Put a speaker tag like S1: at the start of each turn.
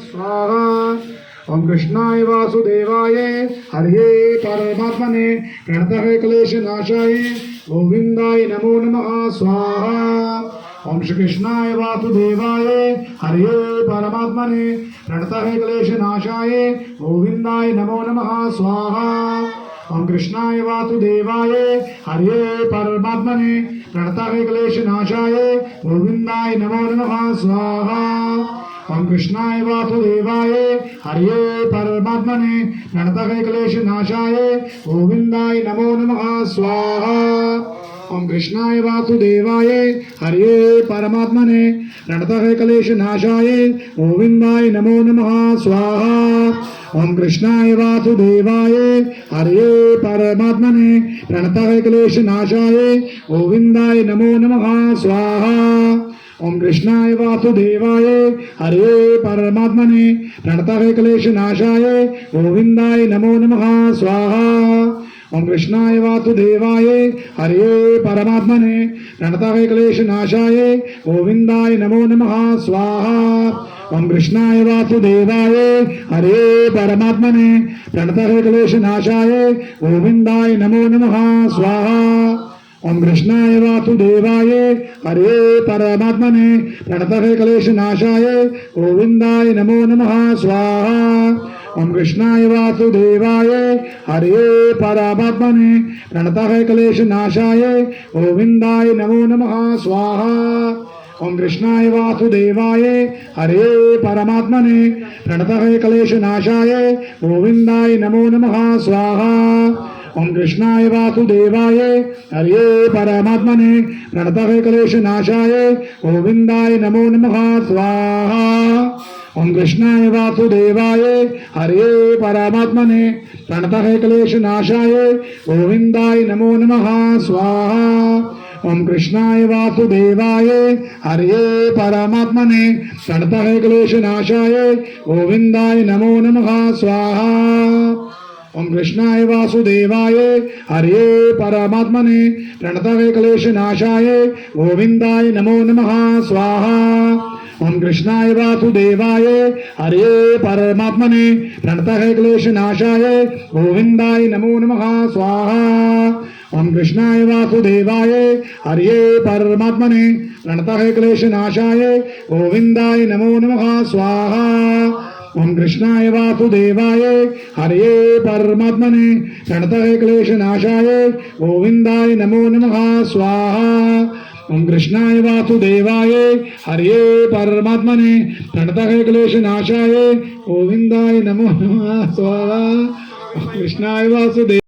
S1: स्वाहा। ओम कृष्णाय वासुदेवाय हरे परमात्मने प्रणतः क्लेशनाशाय गोविंदाय नमो नमः स्वाहा। ओम श्री कृष्णाय वासुदेवाय हरे परमात्मने प्रणतः क्लेशनाशाय गोविंदाय नमो नमः स्वाहा। ओम कृष्णाय वासुदेवाय हरे परमात्मने प्रणतः क्लेशनाशाय गोविंदाय नमो नमः स्वाहा। ओम कृष्णाय वासुदेवाय हरे परमात्मने प्रणतः क्लेशनाशाय गोविंदाय नमो नमः स्वाहा। ओम कृष्णाय वासुदेवाय हरे परमात्मने प्रणतः क्लेशनाशाय गोविंदाय नमो नमः स्वाहा। ओम कृष्णाय वासुदेवाय हरे परमात्मने प्रणतः क्लेशनाशाय गोविंदाय नमो नमः स्वाहा। ओम कृष्णाय वासुदेवाय हरे परमात्मने प्रणतः क्लेशनाशाय गोविंदाय नमो नमः स्वाहा। ओम कृष्णाय वासुदेवाय हरे परमात्मने प्रणतः क्लेशनाशाय गोविंदाय नमो नमः स्वाहा। ओम कृष्णाय वासुदेवाय हरे परमात्मने प्रणतः क्लेशनाशाय गोविंदाय नमो नमः स्वाहा। ओम कृष्णाय वासुदेवाय हरे परमात्मने प्रणतः क्लेशनाशाय गोविंदाय नमो नमः स्वाहा। ओम कृष्णाय वासुदेवाय हरे परमात्मने प्रणतः क्लेशनाशाय गोविंदाय नमो नमः स्वाहा। ओम कृष्णाय वासुदेवाय हरे परमात्मने प्रणतः क्लेशनाशाय गोविंदाय नमो नमः स्वाहा। ओम कृष्णाय वासुदेवाय हरे परमात्मने प्रणतः क्लेशनाशाय गोविंदाय नमो नमः स्वाहा। ओम कृष्णाय वासुदेवाय हरे परमात्मने प्रणतः क्लेशनाशाय गोविंदाय नमो नमः स्वाहा। ओम कृष्णाय वासुदेवाय हरे परमात्मने प्रणतः क्लेशनाशाय गोविंदाय नमो नमः स्वाहा। ओम कृष्णाय वासुदेवाय हरे परमात्मने प्रणतः क्लेशनाशाय गोविंदाय नमो नमः स्वाहा। ओम कृष्णाय वासुदेवाय हरे परमात्मने प्रणतः क्लेशनाशाय गोविंदाय नमो नमः स्वाहा। ओम कृष्णाय वासुदेवाय हरे परमात्मने प्रणतः क्लेशनाशाय गोविंदाय नमो नमः स्वाहा। ओम कृष्णाय वासुदेवाय हरे परमात्मने प्रणतः क्लेशनाशाय गोविंदाय नमो नमः स्वाहा। ओम कृष्णाय वासुदेवाय हरे परमात्मने प्रणतः क्लेशनाशाय गोविंदाय नमो नमः स्वाहा। कृष्णाय वासुदेव